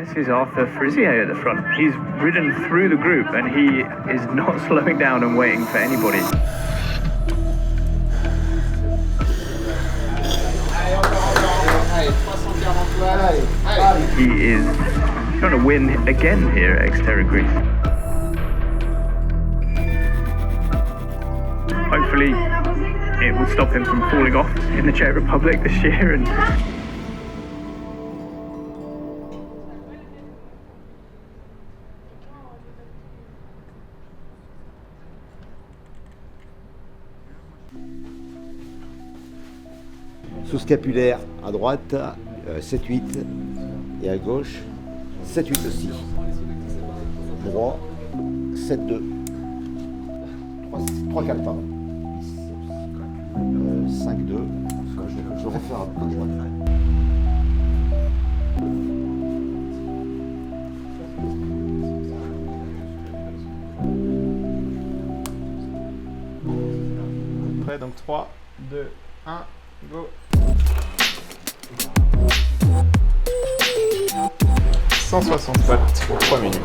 This is Arthur Frisier at the front. He's ridden through the group and he is not slowing down and waiting for anybody. He is trying to win again here at Xterra Greece. Hopefully it will stop him from falling off in the Czech Republic this year. And sous-scapulaire à droite, 7-8, et à gauche, 7-8 aussi. Droit, 7-2. 3-4, pardon. 5-2. Je vais refaire à droite. Prêt, donc 3, 2, 1, go. 160 watts pour 3 minutes.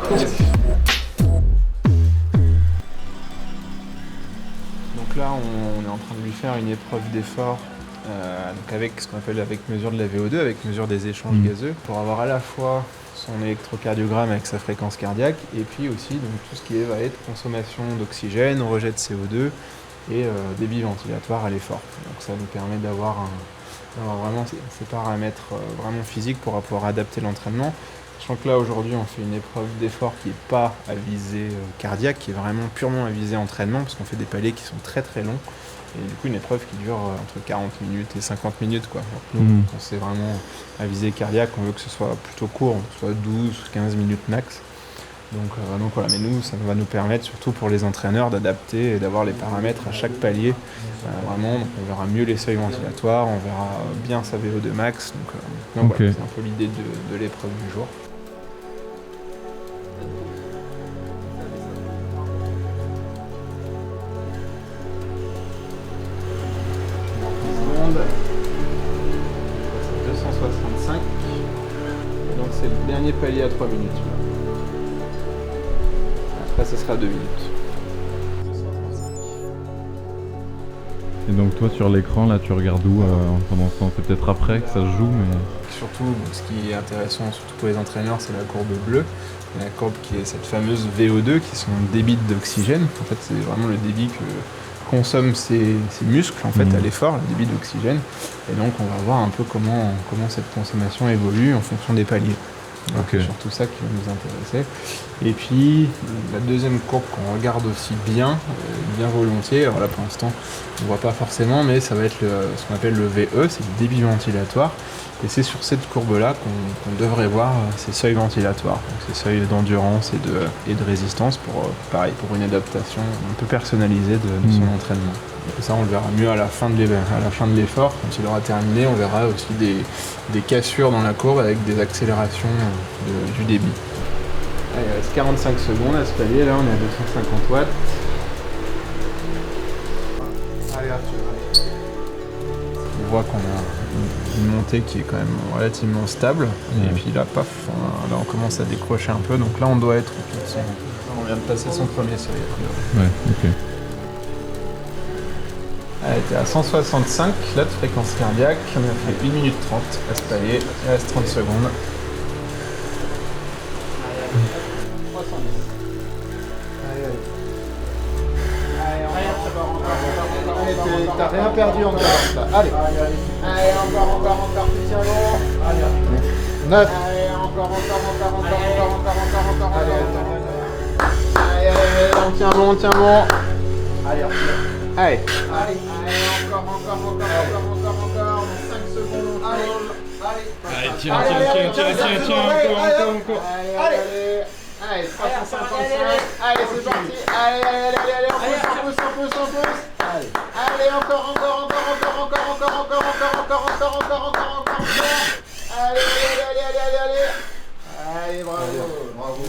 Donc là, on est en train de lui faire une épreuve d'effort donc avec ce qu'on appelle avec mesure de la VO2, avec mesure des échanges gazeux, pour avoir à la fois son électrocardiogramme avec sa fréquence cardiaque et puis aussi donc, tout ce qui va être consommation d'oxygène, rejet de CO2 et débit ventilatoire à l'effort. Donc ça nous permet d'avoir vraiment ces paramètres vraiment physiques pour pouvoir adapter l'entraînement. Sachant que là aujourd'hui on fait une épreuve d'effort qui n'est pas à visée cardiaque, qui est vraiment purement à visée entraînement, parce qu'on fait des paliers qui sont très très longs. Et du coup une épreuve qui dure entre 40 minutes et 50 minutes. Quoi. Donc, nous, quand c'est vraiment à visée cardiaque, on veut que ce soit plutôt court, soit 12-15 minutes max. Donc voilà, mais nous, ça va nous permettre, surtout pour les entraîneurs, d'adapter et d'avoir les paramètres à chaque palier. Vraiment, donc on verra mieux les seuils ventilatoires, on verra bien sa VO2 max. Donc voilà, c'est un peu l'idée de l'épreuve du jour. Seconde. 265. Et donc c'est le dernier palier à 3 minutes. Après, ce sera 2 minutes. Et donc toi sur l'écran là tu regardes où pendant ce temps? C'est peut-être après que ça se joue mais... Surtout ce qui est intéressant surtout pour les entraîneurs c'est la courbe bleue. La courbe qui est cette fameuse VO2 qui est son débit d'oxygène. En fait c'est vraiment le débit que consomment ses muscles en fait à l'effort, le débit d'oxygène. Et donc on va voir un peu comment cette consommation évolue en fonction des paliers. C'est surtout ça qui va nous intéresser. Et puis la deuxième courbe qu'on regarde aussi bien volontiers, alors là pour l'instant on ne voit pas forcément, mais ça va être ce qu'on appelle le VE, c'est le débit ventilatoire. Et c'est sur cette courbe-là qu'on devrait voir ces seuils ventilatoires, donc ces seuils d'endurance et de résistance pour une adaptation un peu personnalisée de son entraînement. Et ça on le verra mieux à la fin de l'effort, quand il aura terminé, on verra aussi des cassures dans la courbe avec des accélérations du débit. Allez, il reste 45 secondes à ce palier, là on est à 250 watts. Allez Arthur, allez. On voit qu'on a une montée qui est quand même relativement stable, et puis là, paf, là on commence à décrocher un peu, donc là on doit être on vient de passer son premier seuil. Ouais, ok. Elle était à 165, là de fréquence cardiaque, on a fait 1 minute 30 à ce palier, il reste 30 secondes. T'as rien perdu encore là. Allez, encore, tu tiens long. Allez, 9. Allez, encore. Allez, on tient bon. Allez, allez, encore, 5 secondes. Allez, tiens, encore. Allez, 355. Allez, c'est parti. Allez, on pousse. Allez, encore. Allez, bravo.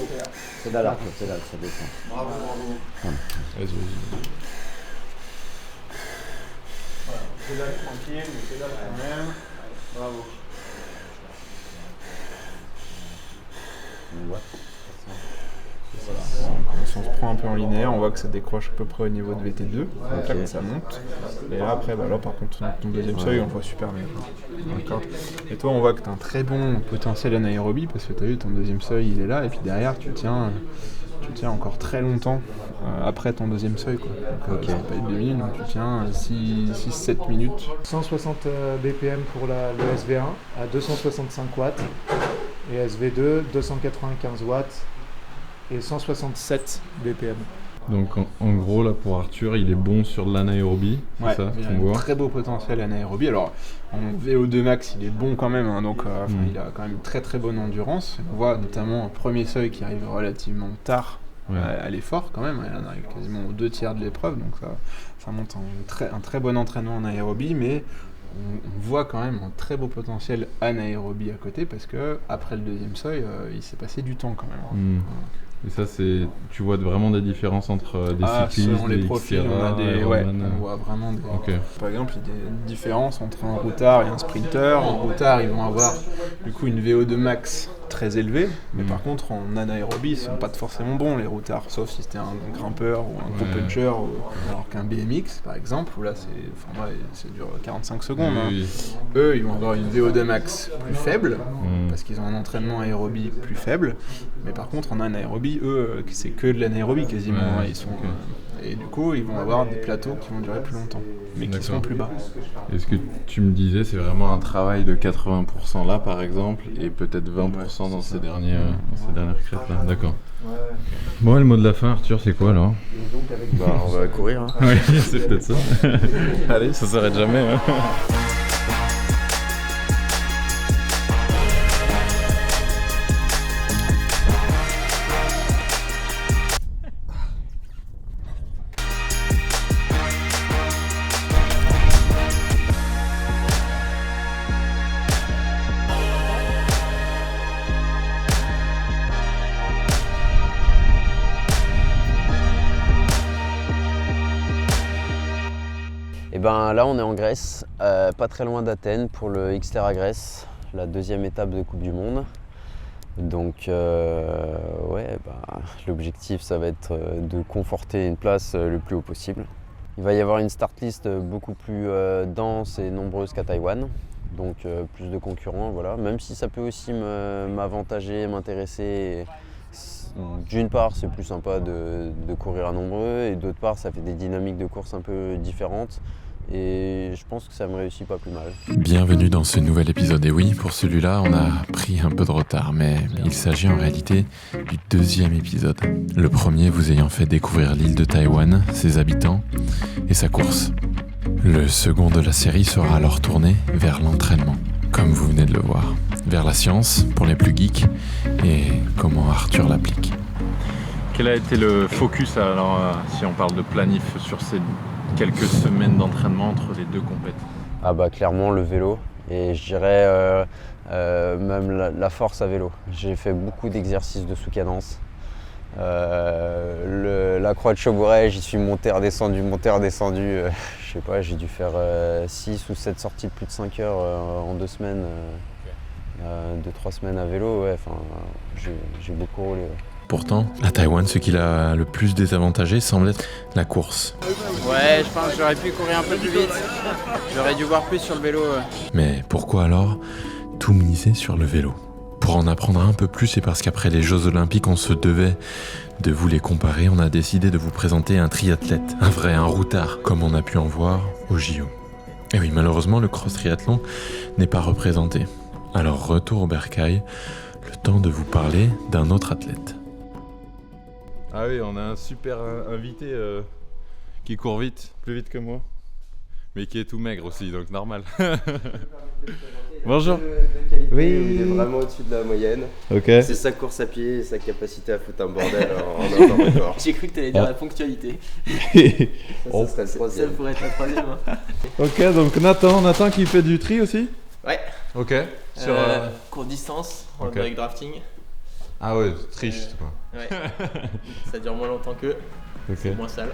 C'est là, ça descend. Bravo. Vas-y. Voilà, pédale tranquille, mais pédale quand même. Bravo. Si on se prend un peu en linéaire, on voit que ça décroche à peu près au niveau de VT2, là quand ça monte. Et là après, là par contre, ton deuxième seuil, on le voit super bien. D'accord. Et toi, on voit que tu as un très bon potentiel anaérobie parce que tu as vu ton deuxième seuil, il est là, et puis derrière, tu tiens encore très longtemps après ton deuxième seuil, quoi. Donc, ça va pas être 2 minutes, donc tu tiens 6-7 minutes. 160 BPM pour le SV1 à 265 watts et SV2 295 watts et 167 BPM. Donc en gros là pour Arthur, il est bon sur l'anaérobie, c'est ça il a qu'on un voit. très beau potentiel anaérobie. Alors en VO2 max, il est bon quand même, hein, donc il a quand même une très très bonne endurance. On voit notamment un premier seuil qui arrive relativement tard à l'effort quand même. Il en arrive quasiment aux 2/3 de l'épreuve, donc ça montre un très bon entraînement en aérobie, mais on voit quand même un très beau potentiel anaérobie à côté parce que après le deuxième seuil, il s'est passé du temps quand même. Et ça, tu vois vraiment des différences entre des cyclistes, selon les des profils, Xterra, on voit vraiment des... Par exemple, il y a une différence entre un routard et un sprinter. En routard, ils vont avoir du coup une VO2 max très élevée, mais par contre en anaérobie, ils sont pas forcément bons les routards, sauf si c'était un grimpeur ou un gros puncher, alors qu'un BMX par exemple, où là ça dure 45 secondes. Eux, ils vont avoir une VO2 max plus faible, parce qu'ils ont un entraînement aérobie plus faible, mais par contre en anaérobie, eux, c'est que de l'anaérobie quasiment. Et du coup, ils vont avoir des plateaux qui vont durer plus longtemps, mais qui sont plus bas. Et ce que tu me disais, c'est vraiment un travail de 80% là, par exemple, et peut-être 20% dans ces dernières crêtes là. D'accord. Bon, et le mot de la fin, Arthur, c'est quoi alors? On va courir. Hein. Oui, c'est peut-être ça. Allez, ça s'arrête jamais. Hein. Et ben là on est en Grèce, pas très loin d'Athènes pour le Xterra Grèce, la deuxième étape de Coupe du Monde. Donc l'objectif ça va être de conforter une place le plus haut possible. Il va y avoir une start list beaucoup plus dense et nombreuse qu'à Taïwan, donc plus de concurrents, voilà. Même si ça peut aussi m'avantager, m'intéresser. D'une part, c'est plus sympa de courir à nombreux, et d'autre part, ça fait des dynamiques de course un peu différentes. Et je pense que ça me réussit pas plus mal. Bienvenue dans ce nouvel épisode. Et oui, pour celui-là, on a pris un peu de retard, mais il s'agit en réalité du deuxième épisode. Le premier vous ayant fait découvrir l'île de Taïwan, ses habitants et sa course. Le second de la série sera alors tourné vers l'entraînement, comme vous venez de le voir, vers la science pour les plus geeks et comment Arthur l'applique. Quel a été le focus alors, si on parle de planif sur ces quelques semaines d'entraînement entre les deux compètes? Ah bah clairement le vélo, et je dirais même la force à vélo. J'ai fait beaucoup d'exercices de sous-cadence. La croix de Chauboret, j'y suis monté, redescendu. Je sais pas, j'ai dû faire 6 ou 7 sorties de plus de 5 heures en 2 semaines. 2-3 semaines à vélo, j'ai beaucoup roulé. Pourtant, à Taïwan, ce qui l'a le plus désavantagé semble être la course. Ouais, je pense que j'aurais pu courir un peu plus vite. J'aurais dû voir plus sur le vélo. Mais pourquoi alors tout miser sur le vélo? Pour en apprendre un peu plus, et parce qu'après les Jeux Olympiques, on se devait de vous les comparer, on a décidé de vous présenter un triathlète, un routard, comme on a pu en voir au JO. Et oui, malheureusement, le cross-triathlon n'est pas représenté. Alors retour au bercail, le temps de vous parler d'un autre athlète. Ah oui, on a un super invité qui court vite, plus vite que moi, mais qui est tout maigre aussi, donc normal. Bonjour. Oui, il est vraiment au-dessus de la moyenne. Ok. C'est sa course à pied et sa capacité à foutre un bordel en temps record. J'ai cru que t'allais dire la ponctualité. Ça serait le Ça troisième. pourrait être la troisième. Hein. Ok, donc Nathan qui fait du tri aussi? Ouais. Ok. Sur, Courte distance, Ok. avec drafting. Ah ouais, triche quoi. Ouais. Ça dure moins longtemps qu'eux. Ok. C'est moins sale.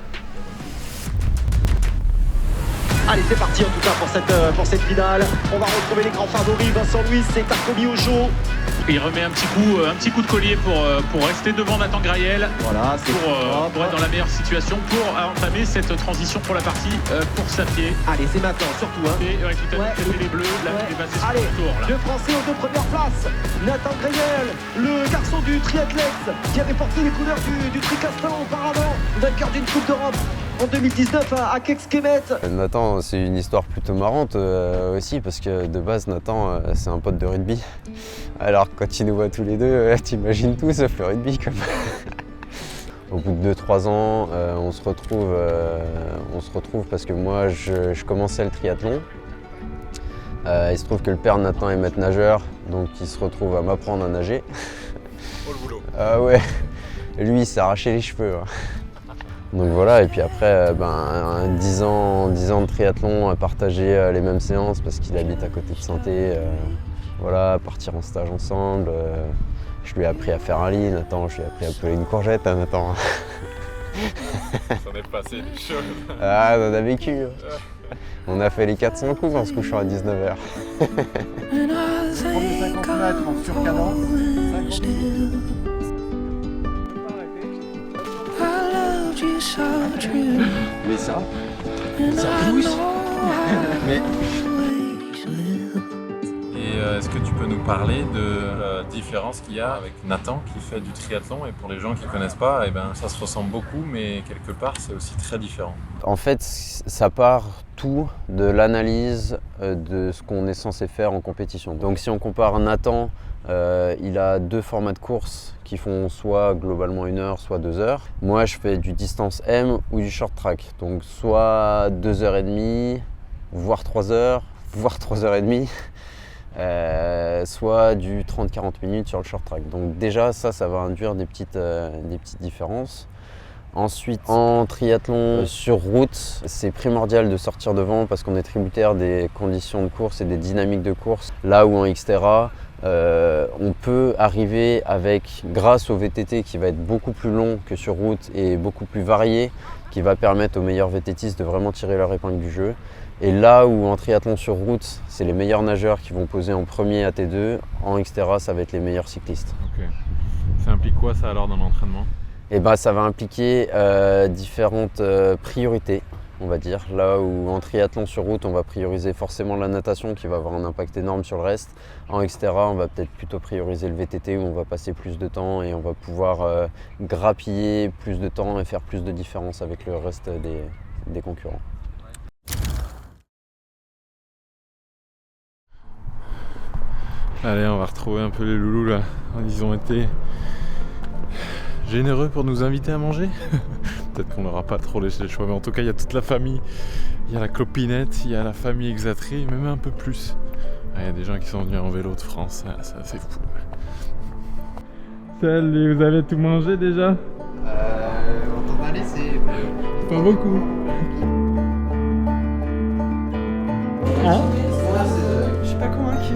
Allez, c'est parti en tout cas pour cette finale. On va retrouver les grands favoris, Vincent Louis et Tarkomi Ojo. Il remet un petit coup de collier pour rester devant Nathan Graël. Voilà, c'est pour être dans la meilleure situation pour entamer cette transition pour la partie course à pied. Allez, c'est maintenant, surtout. Hein. Et tout à fait les bleus, là, il est passé sur Allez, le tour. Là. deux Français aux deux premières places. Nathan Graël, le garçon du triathlète qui avait porté les couleurs du tricastin auparavant, vainqueur d'une Coupe d'Europe en 2019 à Kekskemet. Nathan, c'est une histoire plutôt marrante aussi parce que de base, Nathan, c'est un pote de rugby. Alors quand il nous voit tous les deux, t'imagines tout sauf le rugby comme. Au bout de 2-3 ans, on se retrouve parce que moi, je commençais le triathlon. Il se trouve que le père de Nathan est maître nageur, donc il se retrouve à m'apprendre à nager. Oh le boulot. Ah ouais, lui il s'est arraché les cheveux. Hein. Donc voilà, et puis après, 10 ans de triathlon, à partager les mêmes séances parce qu'il habite à côté de Saint-Étienne. Voilà, partir en stage ensemble. Je lui ai appris à faire un lit, Nathan, je lui ai appris à peler une courgette, hein, Nathan. Ça n'est passé des choses. Ah, on en a vécu. On a fait les 400 coups en se couchant à 19h. Premier 50 mètres en surcadence. 50 minutes. Mais ça, Mais... Et est-ce que tu peux nous parler de la différence qu'il y a avec Nathan qui fait du triathlon et pour les gens qui ne connaissent pas, ça se ressemble beaucoup mais quelque part c'est aussi très différent. En fait, ça part tout de l'analyse de ce qu'on est censé faire en compétition. Donc si on compare Nathan, il a 2 formats de course qui font soit globalement 1 heure, soit 2 heures. Moi, je fais du distance M ou du short track. Donc soit 2h30, voire 3 heures, voire 3h30. Soit du 30-40 minutes sur le short track. Donc déjà ça va induire des petites différences. Ensuite, en triathlon sur route, c'est primordial de sortir devant parce qu'on est tributaire des conditions de course et des dynamiques de course. Là où en Xterra, on peut arriver grâce au VTT qui va être beaucoup plus long que sur route et beaucoup plus varié, qui va permettre aux meilleurs VTTistes de vraiment tirer leur épingle du jeu. Et là où en triathlon sur route, c'est les meilleurs nageurs qui vont poser en premier à T2, en Xterra, ça va être les meilleurs cyclistes. Ok. Ça implique quoi ça alors dans l'entraînement ? Et ça va impliquer différentes priorités, on va dire. Là où en triathlon sur route, on va prioriser forcément la natation qui va avoir un impact énorme sur le reste. En Xterra, on va peut-être plutôt prioriser le VTT où on va passer plus de temps et on va pouvoir grappiller plus de temps et faire plus de différence avec le reste des concurrents. Allez, on va retrouver un peu les loulous là. Ils ont été généreux pour nous inviter à manger. Peut-être qu'on n'aura pas trop laissé le choix, mais en tout cas, il y a toute la famille. Il y a la clopinette, il y a la famille exatrie, même un peu plus. Il y a des gens qui sont venus en vélo de France, ça c'est fou. Salut, vous avez tout mangé déjà ? en temps d'aller, c'est pas beaucoup. Hein ? Je suis pas convaincu.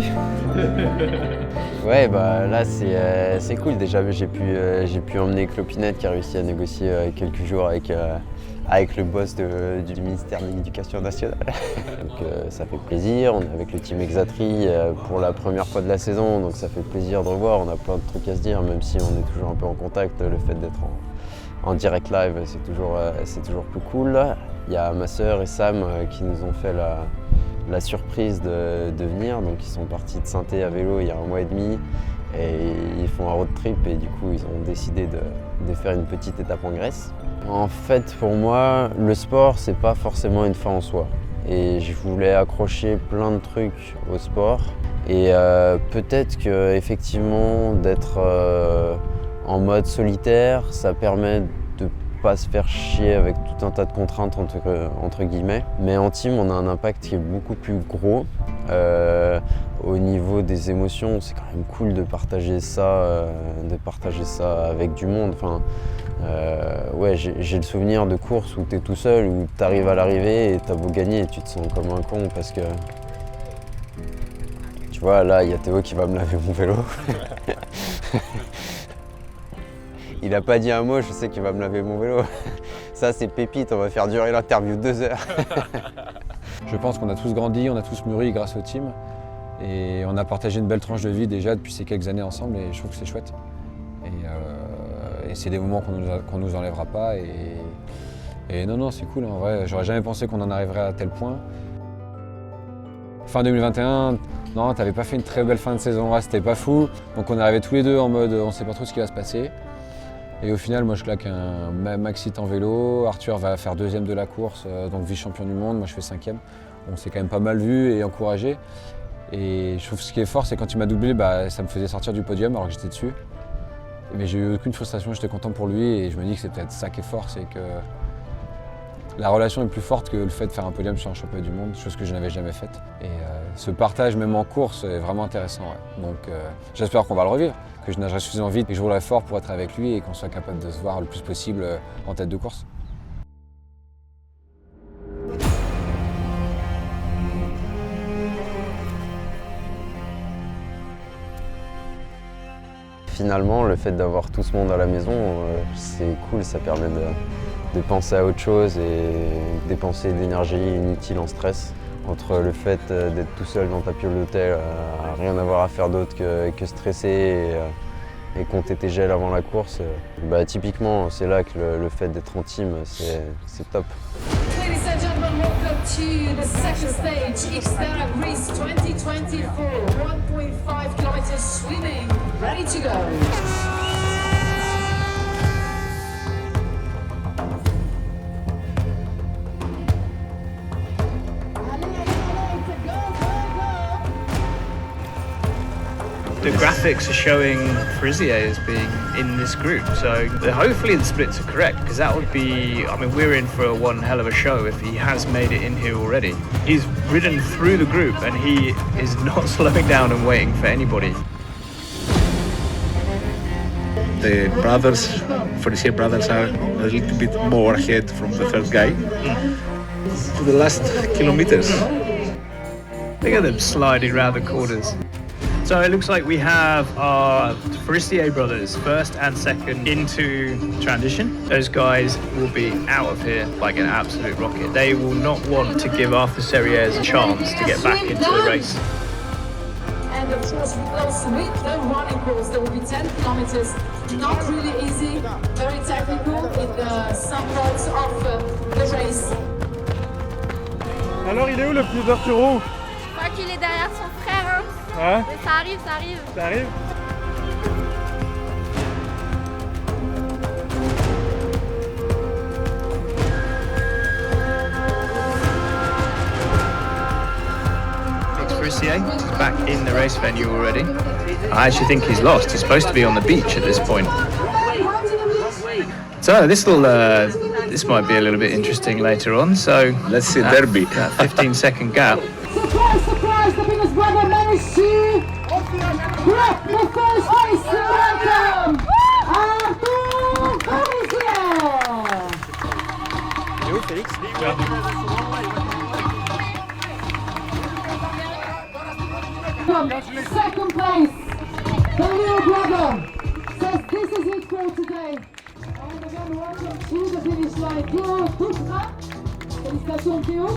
Ouais, là c'est cool. Déjà, j'ai pu emmener Clopinette qui a réussi à négocier quelques jours avec le boss du ministère de l'Éducation nationale. Donc ça fait plaisir. On est avec le team Exatri pour la première fois de la saison, donc ça fait plaisir de revoir. On a plein de trucs à se dire, même si on est toujours un peu en contact. Le fait d'être en direct live, c'est toujours plus cool. Il y a ma sœur et Sam qui nous ont fait la surprise de venir. Donc ils sont partis de Saint-Étienne à vélo il y a 1 mois et demi et ils font un road trip et du coup ils ont décidé de faire une petite étape en Grèce. En fait, pour moi, le sport c'est pas forcément une fin en soi et je voulais accrocher plein de trucs au sport et peut-être que effectivement d'être en mode solitaire, ça permet de pas se faire chier avec tout un tas de contraintes entre guillemets. Mais en team, on a un impact qui est beaucoup plus gros. Au niveau des émotions, c'est quand même cool de partager ça avec du monde. Enfin, ouais, j'ai le souvenir de courses où tu es tout seul, où tu arrives à l'arrivée et tu as beau gagner et tu te sens comme un con parce que tu vois, là, il y a Théo qui va me laver mon vélo. Il a pas dit un mot, je sais qu'il va me laver mon vélo. Ça, c'est pépite, on va faire durer l'interview 2 heures. Je pense qu'on a tous grandi, on a tous mûri grâce au team. Et on a partagé une belle tranche de vie déjà depuis ces quelques années ensemble et je trouve que c'est chouette. Et c'est des moments qu'on nous enlèvera pas. Et non, c'est cool, en vrai. J'aurais jamais pensé qu'on en arriverait à tel point. Fin 2021, non, t'avais pas fait une très belle fin de saison, ouais, c'était pas fou. Donc on est arrivés tous les deux en mode on sait pas trop ce qui va se passer. Et au final, moi je claque un maxi en vélo, Arthur va faire 2e de la course, donc vice-champion du monde, moi je fais 5e. On s'est quand même pas mal vu et encouragé. Et je trouve que ce qui est fort, c'est quand il m'a doublé, ça me faisait sortir du podium alors que j'étais dessus. Mais j'ai eu aucune frustration, j'étais content pour lui et je me dis que c'est peut-être ça qui est fort, c'est que la relation est plus forte que le fait de faire un podium sur un championnat du monde, chose que je n'avais jamais faite. Et ce partage, même en course, est vraiment intéressant. Ouais. Donc j'espère qu'on va le revivre, que je nagerai suffisamment vite et que je roulerai fort pour être avec lui et qu'on soit capable de se voir le plus possible en tête de course. Finalement, le fait d'avoir tout ce monde à la maison, c'est cool, ça permet de penser à autre chose et dépenser d'énergie inutile en stress. Entre le fait d'être tout seul dans ta piole d'hôtel, à rien avoir à faire d'autre que stresser et compter tes gels avant la course, typiquement, c'est là que le fait d'être en team, c'est top. Ladies and gentlemen, welcome to the second stage, Xterra Greece 2024, 1.5 kilometers swimming, ready to go. The graphics are showing Frisier as being in this group, so hopefully the splits are correct, because that would be, I mean, we're in for one hell of a show if he has made it in here already. He's ridden through the group and he is not slowing down and waiting for anybody. The brothers, Frisier brothers, are a little bit more ahead from the third guy to the last kilometers. Look at them sliding around the corners. So it looks like we have our Frisier brothers, first and second, into transition. Those guys will be out of here like an absolute rocket. They will not want to give Arthur Serrières a chance to get back into the race. And of course, we close with the running course. There will be 10 kilometers, not really easy, very technical in some parts of the race. Alors, il est où le plus Arturo? Je crois qu'il est derrière son frère. Ouais. Mais ça arrive. Ça arrive? Frisier is back in the race venue already. I actually think he's lost. He's supposed to be on the beach at this point. So this might be a little bit interesting later on. So let's see Derby. That 15-second gap. Surprise, the biggest brother managed to grab the first place. Welcome, Arthur Frisier. Et où Félix? Second place, the little brother says this is it for today. And again, welcome to the finish line, Théo Dutra. Félicitations Théo.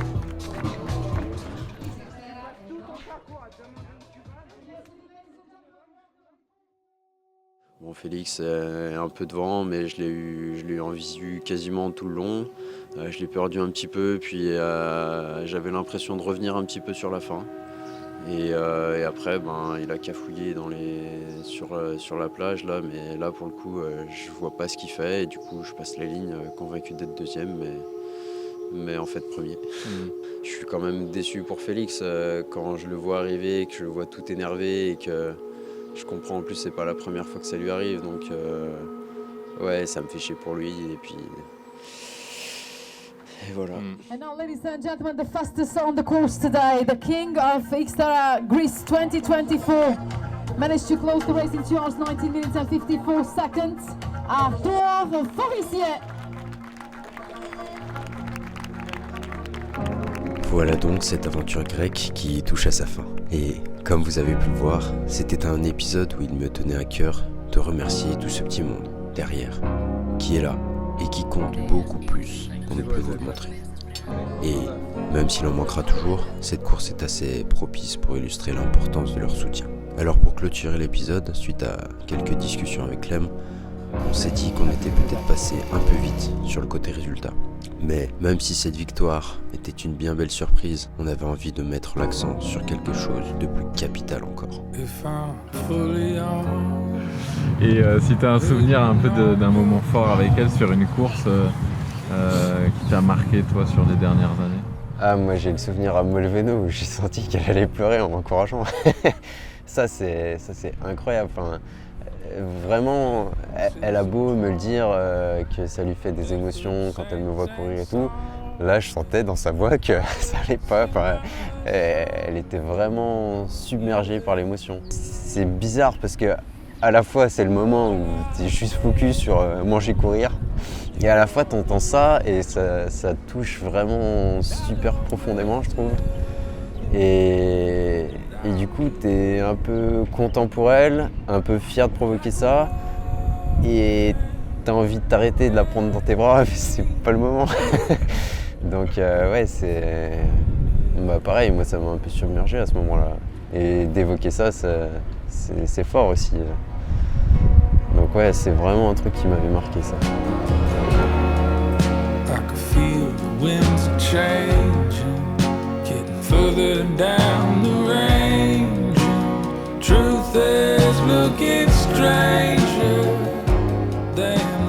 Bon, Félix est un peu devant, mais je l'ai eu en visu quasiment tout le long. Je l'ai perdu un petit peu, puis j'avais l'impression de revenir un petit peu sur la fin. Et après, il a cafouillé sur la plage, là, mais là, pour le coup, je vois pas ce qu'il fait. Et du coup, je passe la ligne, convaincu d'être deuxième, mais en fait premier. Je suis quand même déçu pour Félix quand je le vois arriver, que je le vois tout énervé et que je comprends en plus c'est pas la première fois que ça lui arrive, donc ouais, ça me fait chier pour lui et puis et voilà. And now, ladies and gentlemen, the fastest on the course today, the king of Xterra Greece 2024, managed to close the race in 2 hours 19 minutes and 54 seconds. Arthur Frisier. Voilà donc cette aventure grecque qui touche à sa fin. Et comme vous avez pu le voir, c'était un épisode où il me tenait à cœur de remercier tout ce petit monde derrière, qui est là et qui compte beaucoup plus qu'on ne peut vous le montrer. Et même s'il en manquera toujours, cette course est assez propice pour illustrer l'importance de leur soutien. Alors pour clôturer l'épisode, suite à quelques discussions avec Clem, on s'est dit qu'on était peut-être passé un peu vite sur le côté résultat. Mais même si cette victoire était une bien belle surprise, on avait envie de mettre l'accent sur quelque chose de plus capital encore. Et si tu as un souvenir un peu d'un moment fort avec elle sur une course qui t'a marqué toi sur les dernières années? Ah, moi j'ai le souvenir à Molveno où j'ai senti qu'elle allait pleurer en m'encourageant. Ça c'est incroyable. Enfin, vraiment, elle a beau me le dire que ça lui fait des émotions quand elle me voit courir et tout. Là, je sentais dans sa voix que ça allait pas. Enfin, elle était vraiment submergée par l'émotion. C'est bizarre parce que à la fois, c'est le moment où tu es juste focus sur manger, courir. Et à la fois, tu entends ça et ça touche vraiment super profondément, je trouve. Et du coup, tu es un peu content pour elle, un peu fier de provoquer ça. Et tu as envie de t'arrêter et de la prendre dans tes bras, mais c'est pas le moment. Donc ouais, c'est... Bah, pareil, moi ça m'a un peu submergé à ce moment-là. Et d'évoquer ça, c'est fort aussi. Donc ouais, c'est vraiment un truc qui m'avait marqué ça. I could feel the winds are changing, getting further down the range. Truth is looking stranger than